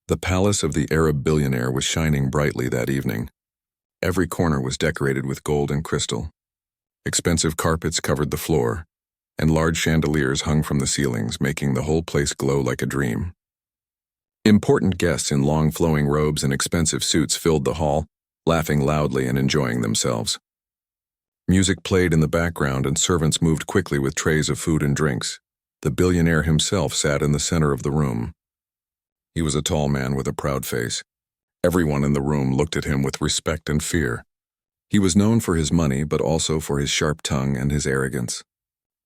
The palace of the Arab billionaire was shining brightly that evening. Every corner was decorated with gold and crystal. Expensive carpets covered the floor, and large chandeliers hung from the ceilings, making the whole place glow like a dream. Important guests in long flowing robes and expensive suits filled the hall, laughing loudly and enjoying themselves. Music played in the background and servants moved quickly with trays of food and drinks. The billionaire himself sat in the center of the room. He was a tall man with a proud face. Everyone in the room looked at him with respect and fear. He was known for his money, but also for his sharp tongue and his arrogance.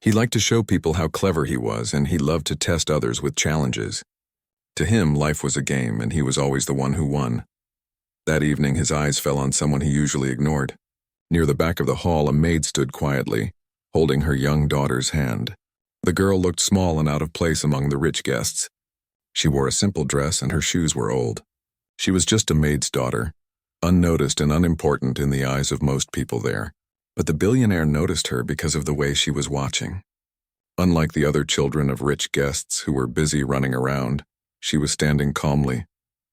He liked to show people how clever he was, and he loved to test others with challenges. To him, life was a game, and he was always the one who won. That evening, his eyes fell on someone he usually ignored. Near the back of the hall, a maid stood quietly, holding her young daughter's hand. The girl looked small and out of place among the rich guests. She wore a simple dress and her shoes were old. She was just a maid's daughter, unnoticed and unimportant in the eyes of most people there. But the billionaire noticed her because of the way she was watching. Unlike the other children of rich guests who were busy running around, she was standing calmly,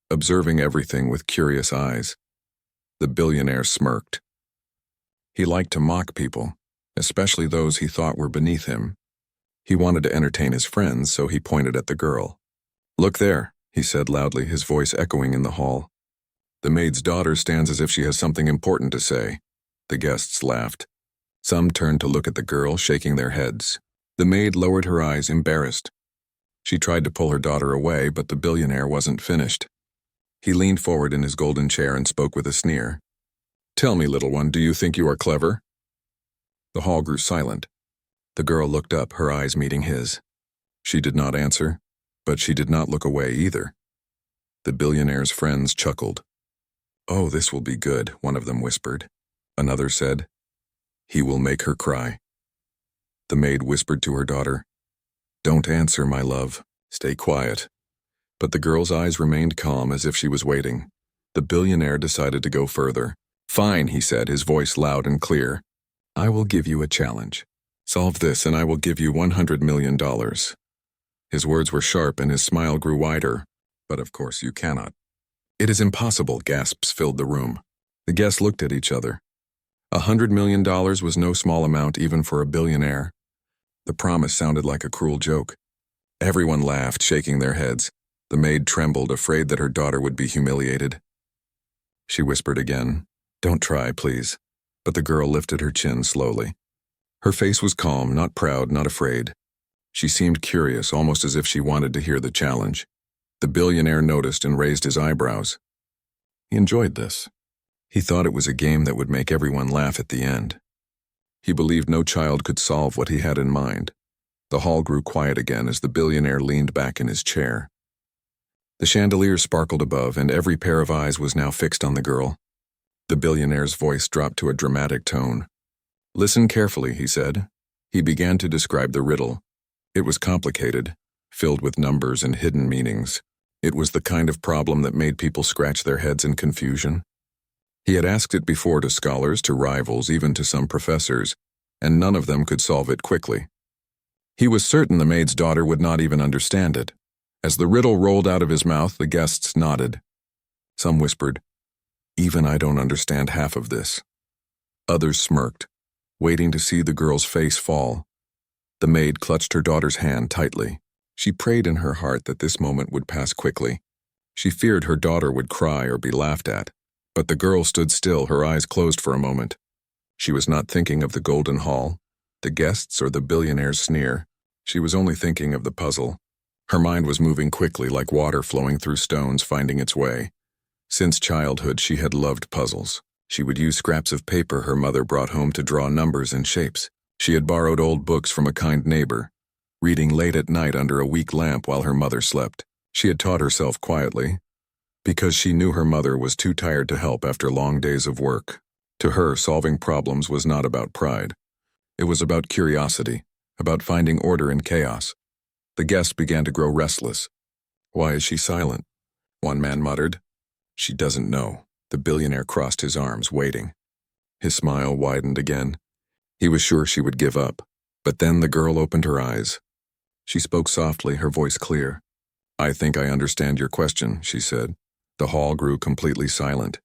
observing everything with curious eyes. The billionaire smirked. He liked to mock people, especially those he thought were beneath him. He wanted to entertain his friends, so he pointed at the girl. "Look there," he said loudly, his voice echoing in the hall. "The maid's daughter stands as if she has something important to say." The guests laughed. Some turned to look at the girl, shaking their heads. The maid lowered her eyes, embarrassed. She tried to pull her daughter away, but the billionaire wasn't finished. He leaned forward in his golden chair and spoke with a sneer. "Tell me, little one, do you think you are clever?" The hall grew silent. The girl looked up, her eyes meeting his. She did not answer, but she did not look away either. The billionaire's friends chuckled. "Oh, this will be good," one of them whispered. Another said, "He will make her cry." The maid whispered to her daughter, "Don't answer, my love. Stay quiet." But the girl's eyes remained calm as if she was waiting. The billionaire decided to go further. "Fine," he said, his voice loud and clear. "I will give you a challenge. Solve this and I will give you $100 million. His words were sharp and his smile grew wider. "But of course you cannot." "It is impossible," gasps filled the room. The guests looked at each other. $100 million was no small amount even for a billionaire. The promise sounded like a cruel joke. Everyone laughed, shaking their heads. The maid trembled, afraid that her daughter would be humiliated. She whispered again, "Don't try, please." But the girl lifted her chin slowly. Her face was calm, not proud, not afraid. She seemed curious, almost as if she wanted to hear the challenge. The billionaire noticed and raised his eyebrows. He enjoyed this. He thought it was a game that would make everyone laugh at the end. He believed no child could solve what he had in mind. The hall grew quiet again as the billionaire leaned back in his chair. The chandelier sparkled above, and every pair of eyes was now fixed on the girl. The billionaire's voice dropped to a dramatic tone. "Listen carefully," he said. He began to describe the riddle. It was complicated, filled with numbers and hidden meanings. It was the kind of problem that made people scratch their heads in confusion. He had asked it before to scholars, to rivals, even to some professors, and none of them could solve it quickly. He was certain the maid's daughter would not even understand it. As the riddle rolled out of his mouth, the guests nodded. Some whispered, "Even I don't understand half of this." Others smirked, waiting to see the girl's face fall. The maid clutched her daughter's hand tightly. She prayed in her heart that this moment would pass quickly. She feared her daughter would cry or be laughed at. But the girl stood still, her eyes closed for a moment. She was not thinking of the golden hall, the guests, or the billionaire's sneer. She was only thinking of the puzzle. Her mind was moving quickly, like water flowing through stones, finding its way. Since childhood, she had loved puzzles. She would use scraps of paper her mother brought home to draw numbers and shapes. She had borrowed old books from a kind neighbor, reading late at night under a weak lamp while her mother slept. She had taught herself quietly, because she knew her mother was too tired to help after long days of work. To her, solving problems was not about pride. It was about curiosity, about finding order in chaos. The guests began to grow restless. "Why is she silent?" one man muttered. "She doesn't know." The billionaire crossed his arms, waiting. His smile widened again. He was sure she would give up. But then the girl opened her eyes. She spoke softly, her voice clear. "I think I understand your question," she said. The hall grew completely silent.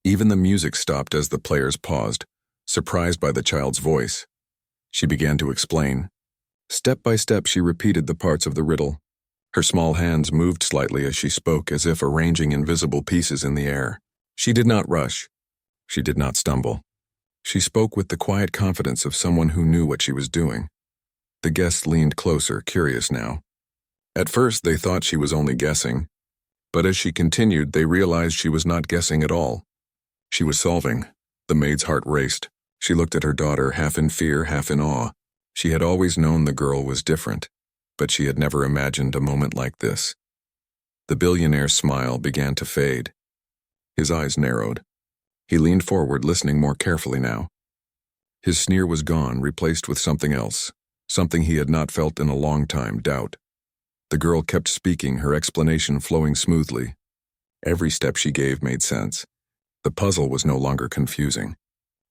Even the music stopped as the players paused, surprised by the child's voice. She began to explain. Step by step, she repeated the parts of the riddle. Her small hands moved slightly as she spoke, as if arranging invisible pieces in the air. She did not rush. She did not stumble. She spoke with the quiet confidence of someone who knew what she was doing. The guests leaned closer, curious now. At first, they thought she was only guessing, but as she continued, they realized she was not guessing at all. She was solving. The maid's heart raced. She looked at her daughter, half in fear, half in awe. She had always known the girl was different, but she had never imagined a moment like this. The billionaire's smile began to fade. His eyes narrowed. He leaned forward, listening more carefully now. His sneer was gone, replaced with something else, something he had not felt in a long time, doubt. The girl kept speaking, her explanation flowing smoothly. Every step she gave made sense. The puzzle was no longer confusing.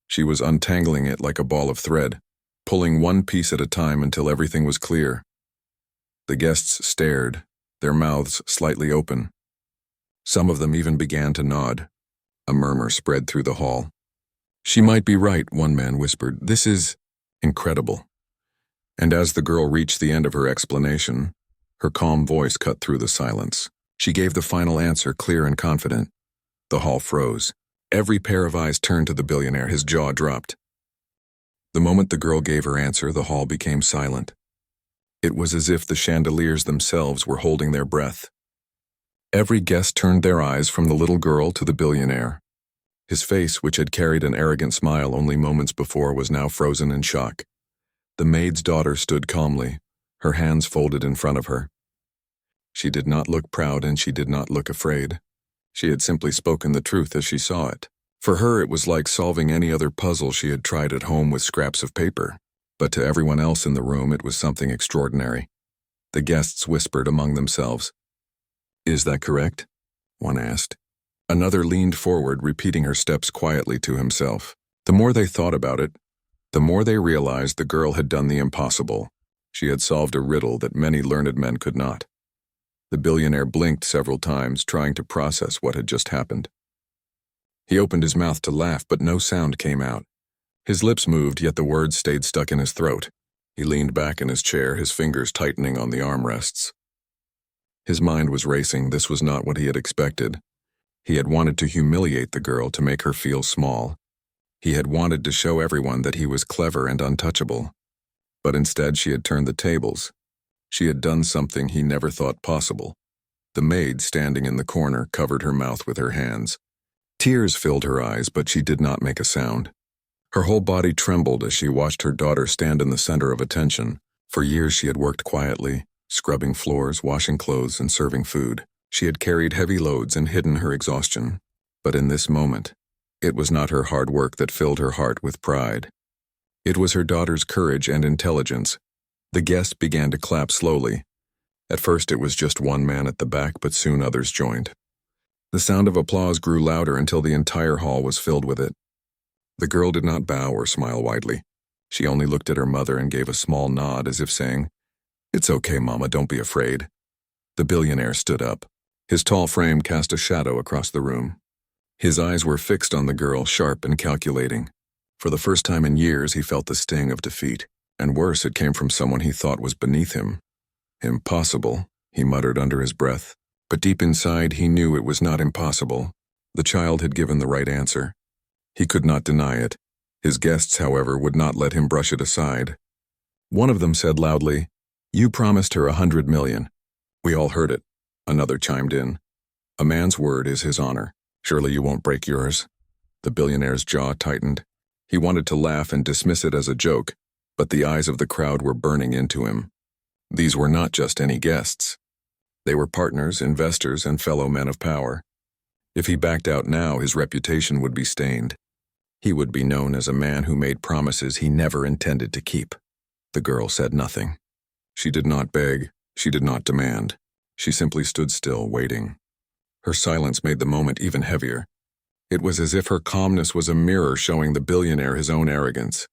She was untangling it like a ball of thread, pulling one piece at a time until everything was clear. The guests stared, their mouths slightly open. Some of them even began to nod. A murmur spread through the hall. "She might be right," one man whispered. "This is incredible." And as the girl reached the end of her explanation, her calm voice cut through the silence. She gave the final answer, clear and confident. The hall froze. Every pair of eyes turned to the billionaire, his jaw dropped. The moment the girl gave her answer, the hall became silent. It was as if the chandeliers themselves were holding their breath. Every guest turned their eyes from the little girl to the billionaire. His face, which had carried an arrogant smile only moments before, was now frozen in shock. The maid's daughter stood calmly, her hands folded in front of her. She did not look proud and she did not look afraid. She had simply spoken the truth as she saw it. For her, it was like solving any other puzzle she had tried at home with scraps of paper. But to everyone else in the room, it was something extraordinary. The guests whispered among themselves. "Is that correct?" one asked. Another leaned forward, repeating her steps quietly to himself. The more they thought about it, the more they realized the girl had done the impossible. She had solved a riddle that many learned men could not. The billionaire blinked several times, trying to process what had just happened. He opened his mouth to laugh, but no sound came out. His lips moved, yet the words stayed stuck in his throat. He leaned back in his chair, his fingers tightening on the armrests. His mind was racing. This was not what he had expected. He had wanted to humiliate the girl, to make her feel small. He had wanted to show everyone that he was clever and untouchable. But instead, she had turned the tables. She had done something he never thought possible. The maid, standing in the corner, covered her mouth with her hands. Tears filled her eyes, but she did not make a sound. Her whole body trembled as she watched her daughter stand in the center of attention. For years she had worked quietly, scrubbing floors, washing clothes, and serving food. She had carried heavy loads and hidden her exhaustion. But in this moment, it was not her hard work that filled her heart with pride. It was her daughter's courage and intelligence. The guests began to clap slowly. At first it was just one man at the back, but soon others joined. The sound of applause grew louder until the entire hall was filled with it. The girl did not bow or smile widely. She only looked at her mother and gave a small nod, as if saying, "It's okay, Mama, don't be afraid." The billionaire stood up. His tall frame cast a shadow across the room. His eyes were fixed on the girl, sharp and calculating. For the first time in years, he felt the sting of defeat. And worse, it came from someone he thought was beneath him. "Impossible," he muttered under his breath. But deep inside, he knew it was not impossible. The child had given the right answer. He could not deny it. His guests, however, would not let him brush it aside. One of them said loudly, "You promised her 100 million. We all heard it. Another chimed in. "A man's word is his honor. Surely you won't break yours." The billionaire's jaw tightened. He wanted to laugh and dismiss it as a joke, but the eyes of the crowd were burning into him. These were not just any guests. They were partners, investors, and fellow men of power. If he backed out now, his reputation would be stained. He would be known as a man who made promises he never intended to keep. The girl said nothing. She did not beg. She did not demand. She simply stood still, waiting. Her silence made the moment even heavier. It was as if her calmness was a mirror showing the billionaire his own arrogance.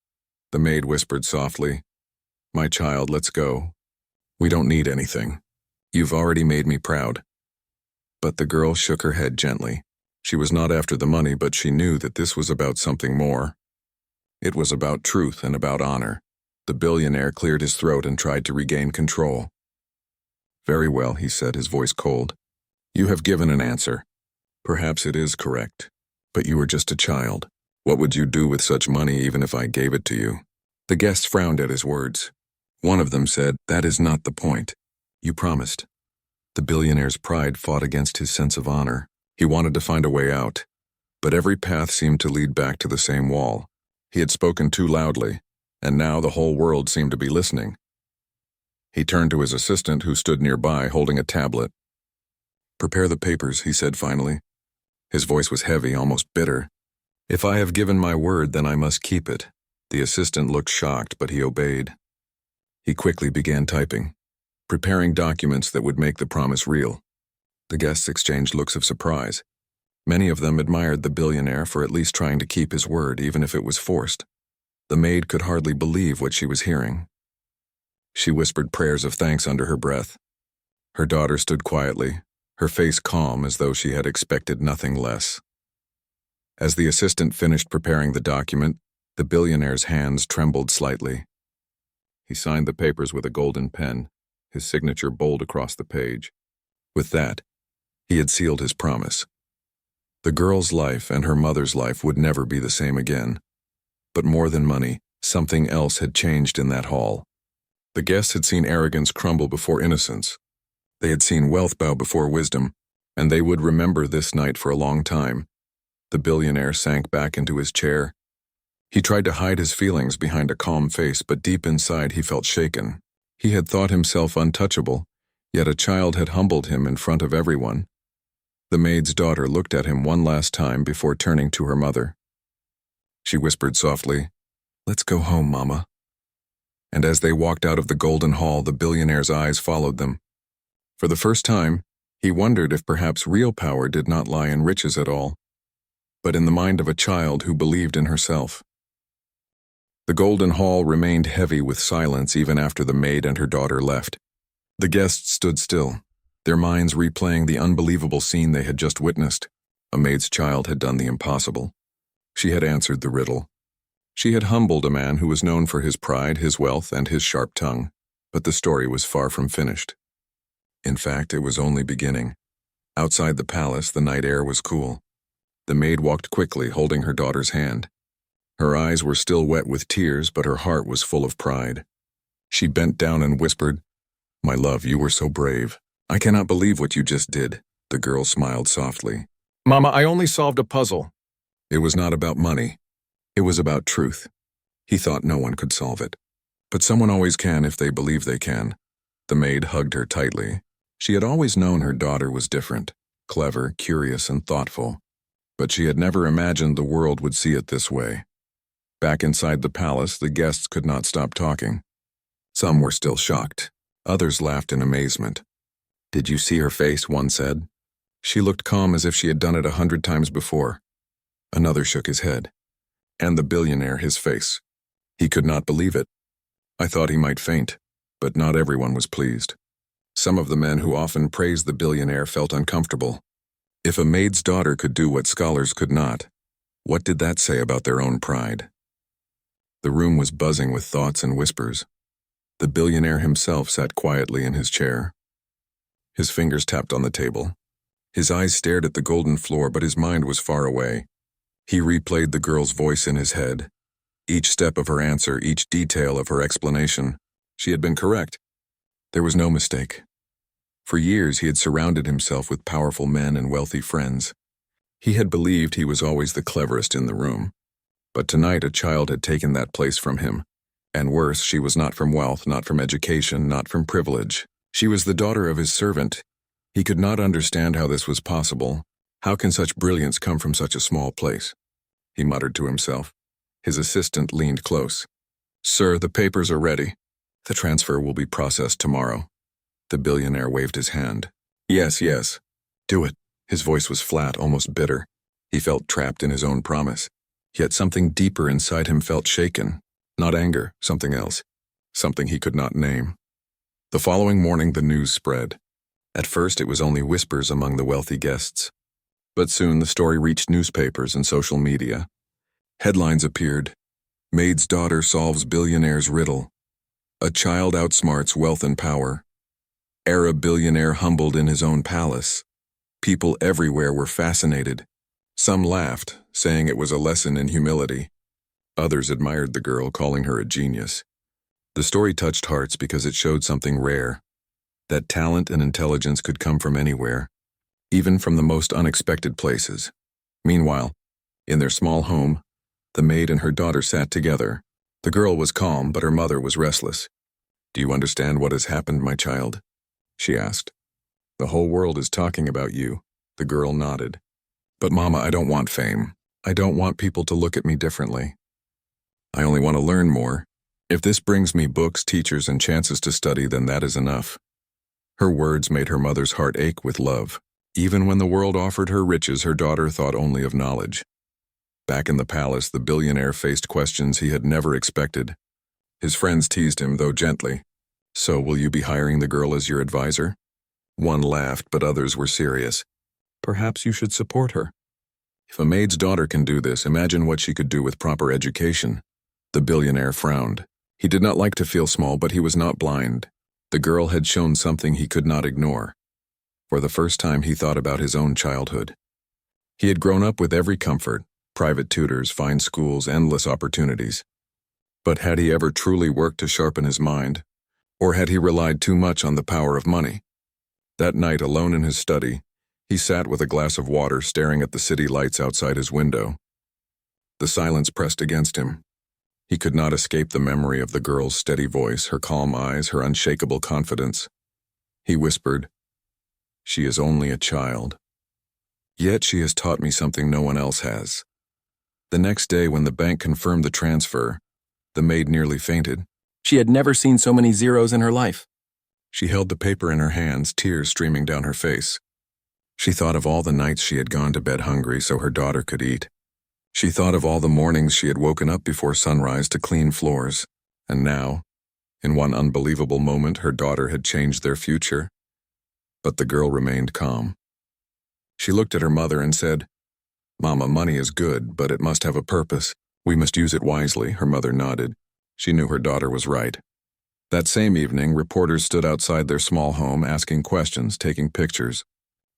The maid whispered softly, "My child, let's go. We don't need anything." You've already made me proud." But the girl shook her head gently. She was not after the money, but she knew that this was about something more. It was about truth and about honor. The billionaire cleared his throat and tried to regain control. "Very well," he said, his voice cold. "You have given an answer. Perhaps it is correct. But you were just a child. What would you do with such money even if I gave it to you?" The guests frowned at his words. One of them said, "That is not the point. You promised." The billionaire's pride fought against his sense of honor. He wanted to find a way out. But every path seemed to lead back to the same wall. He had spoken too loudly, and now the whole world seemed to be listening. He turned to his assistant, who stood nearby, holding a tablet. "Prepare the papers," he said finally. His voice was heavy, almost bitter. "If I have given my word, then I must keep it." The assistant looked shocked, but he obeyed. He quickly began typing, preparing documents that would make the promise real. The guests exchanged looks of surprise. Many of them admired the billionaire for at least trying to keep his word, even if it was forced. The maid could hardly believe what she was hearing. She whispered prayers of thanks under her breath. Her daughter stood quietly, her face calm as though she had expected nothing less. As the assistant finished preparing the document, the billionaire's hands trembled slightly. He signed the papers with a golden pen, his signature bold across the page. With that, he had sealed his promise. The girl's life and her mother's life would never be the same again. But more than money, something else had changed in that hall. The guests had seen arrogance crumble before innocence. They had seen wealth bow before wisdom, and they would remember this night for a long time. The billionaire sank back into his chair. He tried to hide his feelings behind a calm face, but deep inside he felt shaken. He had thought himself untouchable, yet a child had humbled him in front of everyone. The maid's daughter looked at him one last time before turning to her mother. She whispered softly, "Let's go home, Mama." And as they walked out of the golden hall, the billionaire's eyes followed them. For the first time, he wondered if perhaps real power did not lie in riches at all, but in the mind of a child who believed in herself. The golden hall remained heavy with silence even after the maid and her daughter left. The guests stood still, their minds replaying the unbelievable scene they had just witnessed. A maid's child had done the impossible. She had answered the riddle. She had humbled a man who was known for his pride, his wealth, and his sharp tongue. But the story was far from finished. In fact, it was only beginning. Outside the palace, the night air was cool. The maid walked quickly, holding her daughter's hand. Her eyes were still wet with tears, but her heart was full of pride. She bent down and whispered, "My love, you were so brave. I cannot believe what you just did." The girl smiled softly. "Mama, I only solved a puzzle." It was not about money. It was about truth. He thought no one could solve it. But someone always can if they believe they can. The maid hugged her tightly. She had always known her daughter was different, clever, curious, and thoughtful. But she had never imagined the world would see it this way. Back inside the palace, the guests could not stop talking. Some were still shocked. Others laughed in amazement. "Did you see her face?" one said. "She looked calm as if she had done it 100 times before." Another shook his head. And the billionaire, his face. He could not believe it. I thought he might faint, but not everyone was pleased. Some of the men who often praised the billionaire felt uncomfortable. If a maid's daughter could do what scholars could not, what did that say about their own pride? The room was buzzing with thoughts and whispers. The billionaire himself sat quietly in his chair. His fingers tapped on the table. His eyes stared at the golden floor, but his mind was far away. He replayed the girl's voice in his head. Each step of her answer, each detail of her explanation. She had been correct. There was no mistake. For years he had surrounded himself with powerful men and wealthy friends. He had believed he was always the cleverest in the room. But tonight a child had taken that place from him. And worse, she was not from wealth, not from education, not from privilege. She was the daughter of his servant. He could not understand how this was possible. How can such brilliance come from such a small place? He muttered to himself. His assistant leaned close. "Sir, the papers are ready. The transfer will be processed tomorrow." The billionaire waved his hand. Yes. Do it." His voice was flat, almost bitter. He felt trapped in his own promise. Yet something deeper inside him felt shaken. Not anger, something else. Something he could not name. The following morning the news spread. At first, it was only whispers among the wealthy guests. But soon the story reached newspapers and social media. Headlines appeared. Maid's daughter solves billionaire's riddle. A child outsmarts wealth and power. Arab billionaire humbled in his own palace. People everywhere were fascinated. Some laughed, saying it was a lesson in humility. Others admired the girl, calling her a genius. The story touched hearts because it showed something rare, that talent and intelligence could come from anywhere, even from the most unexpected places. Meanwhile, in their small home, the maid and her daughter sat together. The girl was calm, but her mother was restless. "Do you understand what has happened, my child?" she asked. "The whole world is talking about you." The girl nodded. "But Mama, I don't want fame. I don't want people to look at me differently. I only want to learn more. If this brings me books, teachers, and chances to study, then that is enough." Her words made her mother's heart ache with love. Even when the world offered her riches, her daughter thought only of knowledge. Back in the palace, the billionaire faced questions he had never expected. His friends teased him, though gently. "So will you be hiring the girl as your advisor?" One laughed, but others were serious. "Perhaps you should support her. If a maid's daughter can do this, imagine what she could do with proper education." The billionaire frowned. He did not like to feel small, but he was not blind. The girl had shown something he could not ignore. For the first time, he thought about his own childhood. He had grown up with every comfort, private tutors, fine schools, endless opportunities. But had he ever truly worked to sharpen his mind? Or had he relied too much on the power of money? That night, alone in his study, he sat with a glass of water staring at the city lights outside his window. The silence pressed against him. He could not escape the memory of the girl's steady voice, her calm eyes, her unshakable confidence. He whispered, "She is only a child. Yet she has taught me something no one else has." The next day, when the bank confirmed the transfer, the maid nearly fainted. She had never seen so many zeros in her life. She held the paper in her hands, tears streaming down her face. She thought of all the nights she had gone to bed hungry so her daughter could eat. She thought of all the mornings she had woken up before sunrise to clean floors. And now, in one unbelievable moment, her daughter had changed their future. But the girl remained calm. She looked at her mother and said, "Mama, money is good, but it must have a purpose. We must use it wisely." Her mother nodded. She knew her daughter was right. That same evening, reporters stood outside their small home asking questions, taking pictures.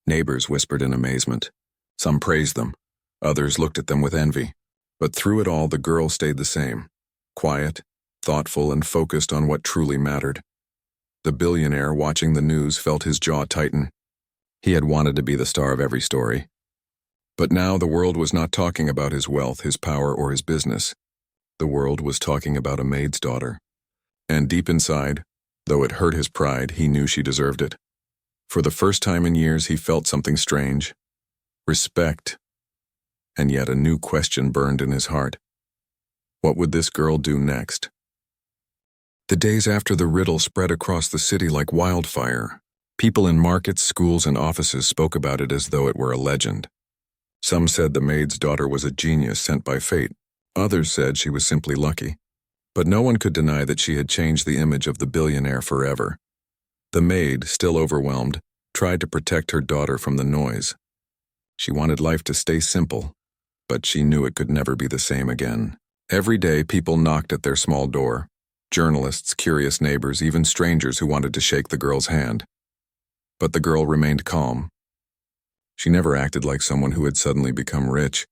Neighbors whispered in amazement. Some praised them. Others looked at them with envy. But through it all, the girl stayed the same. Quiet, thoughtful, and focused on what truly mattered. The billionaire, watching the news, felt his jaw tighten. He had wanted to be the star of every story. But now the world was not talking about his wealth, his power, or his business. The world was talking about a maid's daughter. And deep inside, though it hurt his pride, he knew she deserved it. For the first time in years, he felt something strange. Respect. And yet a new question burned in his heart. What would this girl do next? The days after the riddle spread across the city like wildfire. People in markets, schools, and offices spoke about it as though it were a legend. Some said the maid's daughter was a genius sent by fate. Others said she was simply lucky. But no one could deny that she had changed the image of the billionaire forever. The maid, still overwhelmed, tried to protect her daughter from the noise. She wanted life to stay simple, but she knew it could never be the same again. Every day, people knocked at their small door. Journalists, curious neighbors, even strangers who wanted to shake the girl's hand. But the girl remained calm. She never acted like someone who had suddenly become rich.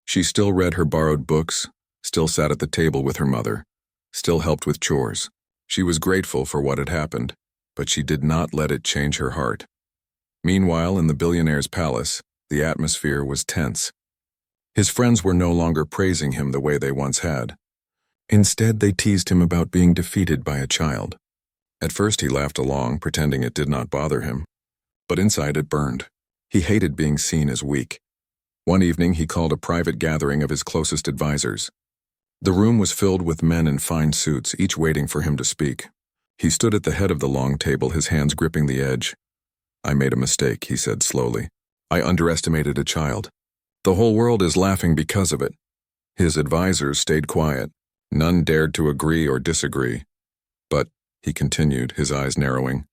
She still read her borrowed books, still sat at the table with her mother, still helped with chores. She was grateful for what had happened, but she did not let it change her heart. Meanwhile, in the billionaire's palace, the atmosphere was tense. His friends were no longer praising him the way they once had. Instead, they teased him about being defeated by a child. At first, he laughed along, pretending it did not bother him. But inside, it burned. He hated being seen as weak. One evening, he called a private gathering of his closest advisors. The room was filled with men in fine suits, each waiting for him to speak. He stood at the head of the long table, his hands gripping the edge. "I made a mistake," he said slowly. "I underestimated a child. The whole world is laughing because of it." His advisors stayed quiet. None dared to agree or disagree. "But," he continued, his eyes narrowing,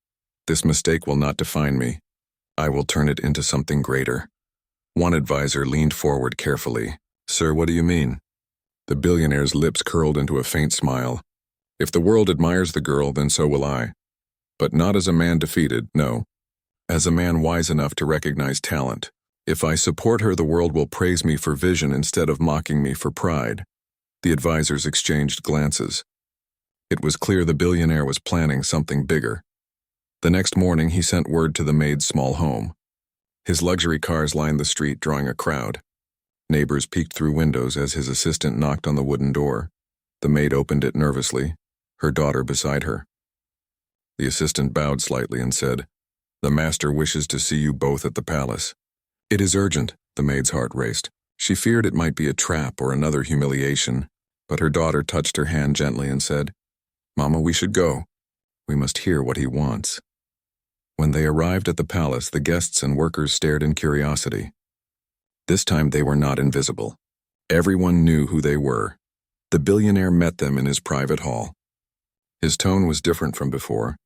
This mistake will not define me. I will turn it into something greater. One advisor leaned forward carefully. Sir, what do you mean? The billionaire's lips curled into a faint smile. If the world admires the girl, then so will I. But not as a man defeated, no. As a man wise enough to recognize talent. If I support her, the world will praise me for vision instead of mocking me for pride. The advisors exchanged glances. It was clear the billionaire was planning something bigger. The next morning, he sent word to the Maid's small home. His luxury cars lined the street, drawing a crowd. Neighbors peeked through windows as his assistant knocked on the wooden door. The maid opened it nervously, her daughter beside her. The assistant bowed slightly and said, "The master wishes to see you both at the palace." "It is urgent," the maid's heart raced. She feared it might be a trap or another humiliation, but her daughter touched her hand gently and said, "Mama, we should go. We must hear what he wants." When they arrived at the palace, the guests and workers stared in curiosity. This time they were not invisible. Everyone knew who they were. The billionaire met them in his private hall. His tone was different from before.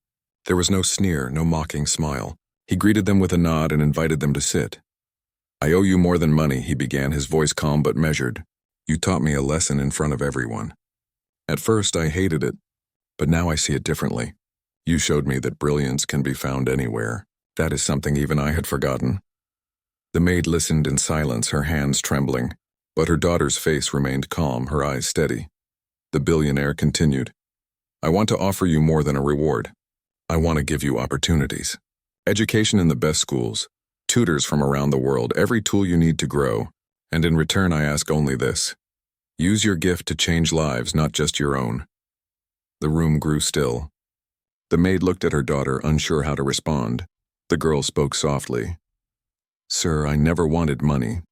There was no sneer, no mocking smile. He greeted them with a nod and invited them to sit. "I owe you more than money," he began, his voice calm but measured. "You taught me a lesson in front of everyone. At first I hated it, but now I see it differently. You showed me that brilliance can be found anywhere. That is something even I had forgotten." The maid listened in silence, her hands trembling, but her daughter's face remained calm, her eyes steady. The billionaire continued, "I want to offer you more than a reward. I want to give you opportunities. Education in the best schools, tutors from around the world, every tool you need to grow, and in return I ask only this. Use your gift to change lives, not just your own." The room grew still. The maid looked at her daughter, unsure how to respond. The girl spoke softly. "Sir, I never wanted money.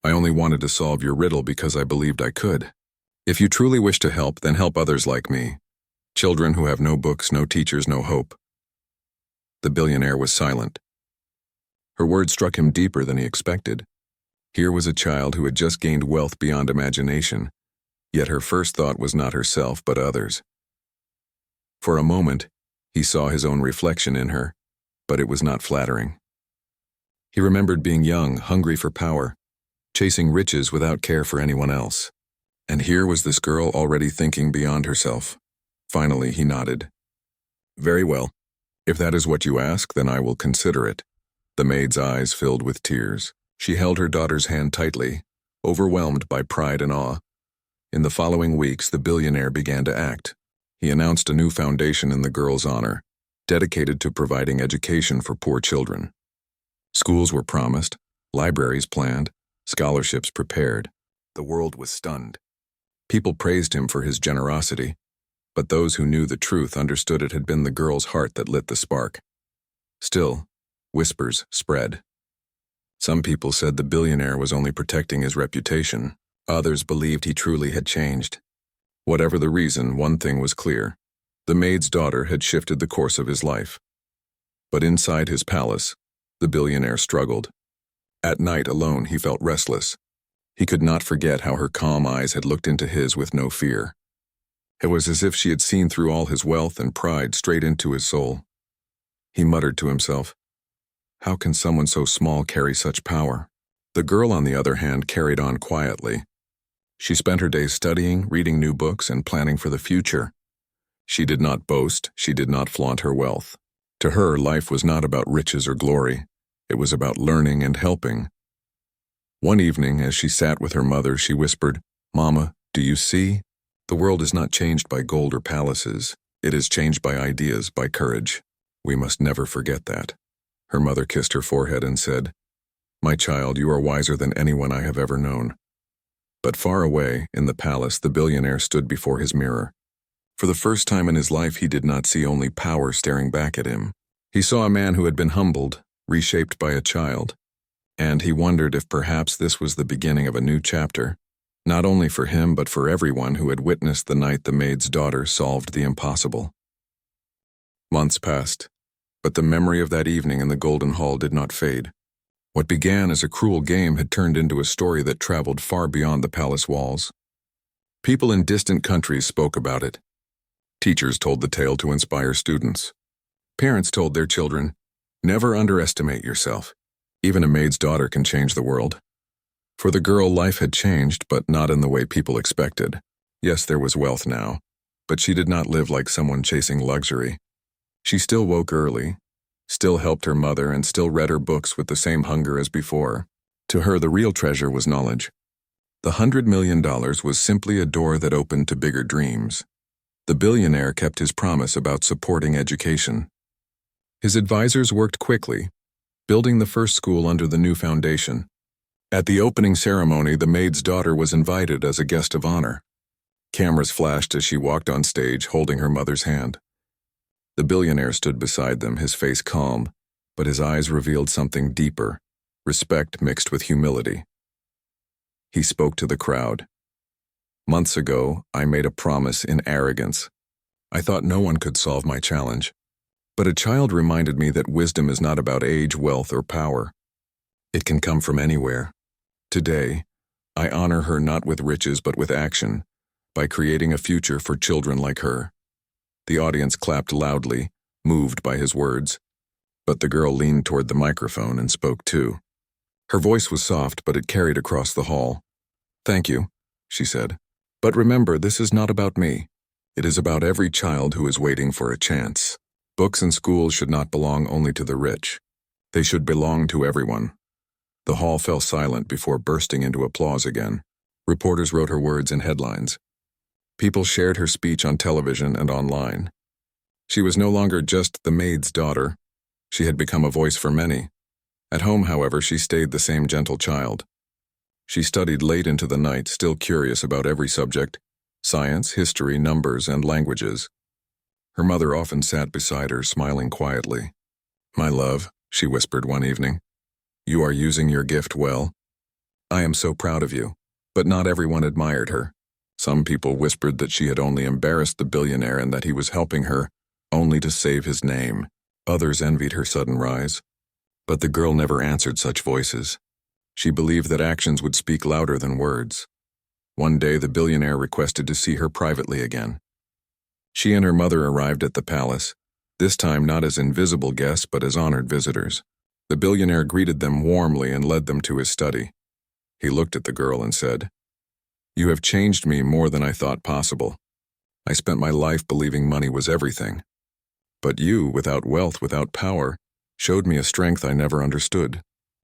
I only wanted to solve your riddle because I believed I could. If you truly wish to help, then help others like me. Children who have no books, no teachers, no hope." The billionaire was silent. Her words struck him deeper than he expected. Here was a child who had just gained wealth beyond imagination, yet her first thought was not herself but others. For a moment, he saw his own reflection in her, but it was not flattering. He remembered being young, hungry for power, chasing riches without care for anyone else. And here was this girl already thinking beyond herself. Finally, he nodded. "Very well. If that is what you ask, then I will consider it." The maid's eyes filled with tears. She held her daughter's hand tightly, overwhelmed by pride and awe. In the following weeks, the billionaire began to act. He announced a new foundation in the girl's honor, dedicated to providing education for poor children. Schools were promised, libraries planned, scholarships prepared. The world was stunned. People praised him for his generosity, but those who knew the truth understood it had been the girl's heart that lit the spark. Still, whispers spread. Some people said the billionaire was only protecting his reputation. Others believed he truly had changed. Whatever the reason, one thing was clear. The maid's daughter had shifted the course of his life. But inside his palace, the billionaire struggled. At night alone, he felt restless. He could not forget how her calm eyes had looked into his with no fear. It was as if she had seen through all his wealth and pride straight into his soul. He muttered to himself, "How can someone so small carry such power?" The girl, on the other hand, carried on quietly. She spent her days studying, reading new books, and planning for the future. She did not boast, she did not flaunt her wealth. To her, life was not about riches or glory. It was about learning and helping. One evening, as she sat with her mother, she whispered, "Mama, do you see? The world is not changed by gold or palaces. It is changed by ideas, by courage. We must never forget that." Her mother kissed her forehead and said, "My child, you are wiser than anyone I have ever known." But far away, in the palace, the billionaire stood before his mirror. For the first time in his life, he did not see only power staring back at him. He saw a man who had been humbled, reshaped by a child. And he wondered if perhaps this was the beginning of a new chapter, not only for him but for everyone who had witnessed the night the maid's daughter solved the impossible. Months passed, but the memory of that evening in the Golden Hall did not fade. What began as a cruel game had turned into a story that traveled far beyond the palace walls. People in distant countries spoke about it. Teachers told the tale to inspire students. Parents told their children, "Never underestimate yourself. Even a maid's daughter can change the world." For the girl, life had changed, but not in the way people expected. Yes, there was wealth now, but she did not live like someone chasing luxury. She still woke early, still helped her mother, and still read her books with the same hunger as before. To her, the real treasure was knowledge. The $100 million was simply a door that opened to bigger dreams. The billionaire kept his promise about supporting education. His advisors worked quickly, building the first school under the new foundation. At the opening ceremony, the maid's daughter was invited as a guest of honor. Cameras flashed as she walked on stage, holding her mother's hand. The billionaire stood beside them, his face calm, but his eyes revealed something deeper, respect mixed with humility. He spoke to the crowd. "Months ago, I made a promise in arrogance. I thought no one could solve my challenge. But a child reminded me that wisdom is not about age, wealth, or power. It can come from anywhere. Today, I honor her not with riches but with action, by creating a future for children like her." The audience clapped loudly, moved by his words. But the girl leaned toward the microphone and spoke too. Her voice was soft, but it carried across the hall. "Thank you," she said. "But remember, this is not about me. It is about every child who is waiting for a chance. Books and schools should not belong only to the rich. They should belong to everyone." The hall fell silent before bursting into applause again. Reporters wrote her words in headlines. People shared her speech on television and online. She was no longer just the maid's daughter. She had become a voice for many. At home, however, she stayed the same gentle child. She studied late into the night, still curious about every subject: science, history, numbers, and languages. Her mother often sat beside her, smiling quietly. "My love," she whispered one evening, "you are using your gift well. I am so proud of you." But not everyone admired her. Some people whispered that she had only embarrassed the billionaire and that he was helping her only to save his name. Others envied her sudden rise. But the girl never answered such voices. She believed that actions would speak louder than words. One day, the billionaire requested to see her privately again. She and her mother arrived at the palace, this time not as invisible guests but as honored visitors. The billionaire greeted them warmly and led them to his study. He looked at the girl and said, "You have changed me more than I thought possible. I spent my life believing money was everything. But you, without wealth, without power, showed me a strength I never understood.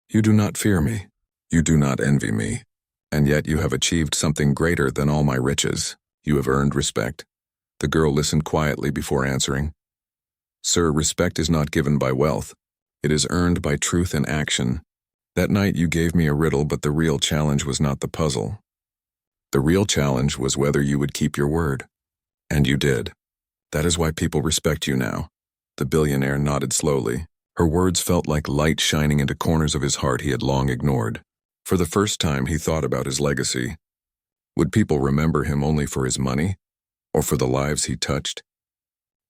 You do not fear me. You do not envy me. And yet you have achieved something greater than all my riches. You have earned respect." The girl listened quietly before answering. "Sir, respect is not given by wealth. It is earned by truth and action. That night you gave me a riddle, but the real challenge was not the puzzle. The real challenge was whether you would keep your word. And you did. That is why people respect you now." The billionaire nodded slowly. Her words felt like light shining into corners of his heart he had long ignored. For the first time, he thought about his legacy. Would people remember him only for his money, or for the lives he touched?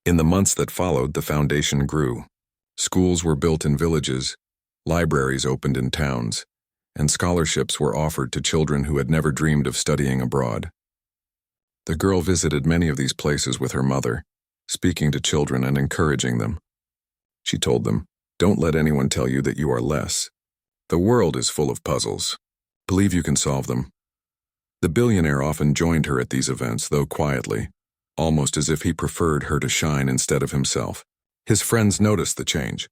In the months that followed, the foundation grew. Schools were built in villages, libraries opened in towns, and scholarships were offered to children who had never dreamed of studying abroad. The girl visited many of these places with her mother, speaking to children and encouraging them. She told them, "Don't let anyone tell you that you are less. The world is full of puzzles. Believe you can solve them." The billionaire often joined her at these events, though quietly, almost as if he preferred her to shine instead of himself. His friends noticed the change.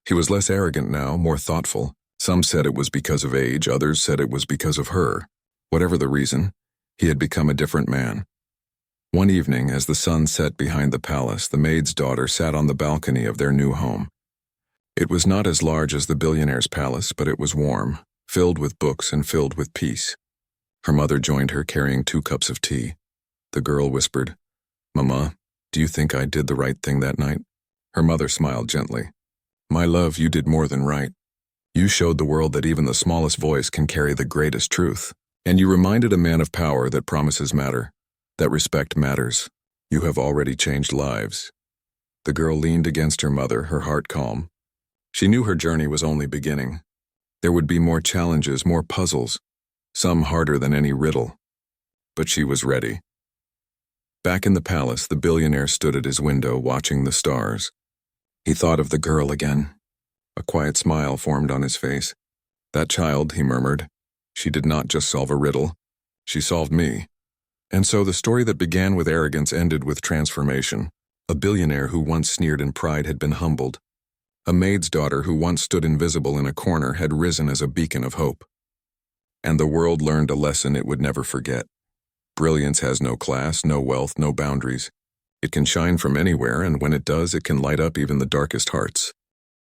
He was less arrogant now, more thoughtful. Some said it was because of age, others said it was because of her. Whatever the reason, he had become a different man. One evening, as the sun set behind the palace, the maid's daughter sat on the balcony of their new home. It was not as large as the billionaire's palace, but it was warm, filled with books and filled with peace. Her mother joined her, carrying 2 cups of tea. The girl whispered, "Mama, do you think I did the right thing that night?" Her mother smiled gently. "My love, you did more than right. You showed the world that even the smallest voice can carry the greatest truth. And you reminded a man of power that promises matter, that respect matters. You have already changed lives." The girl leaned against her mother, her heart calm. She knew her journey was only beginning. There would be more challenges, more puzzles, some harder than any riddle. But she was ready. Back in the palace, the billionaire stood at his window watching the stars. He thought of the girl again. A quiet smile formed on his face. That child, he murmured. She did not just solve a riddle. She solved me. And so the story that began with arrogance ended with transformation. A billionaire who once sneered in pride had been humbled. A maid's daughter who once stood invisible in a corner had risen as a beacon of hope. And the world learned a lesson it would never forget. Brilliance has no class, no wealth, no boundaries. It can shine from anywhere, and when it does, it can light up even the darkest hearts.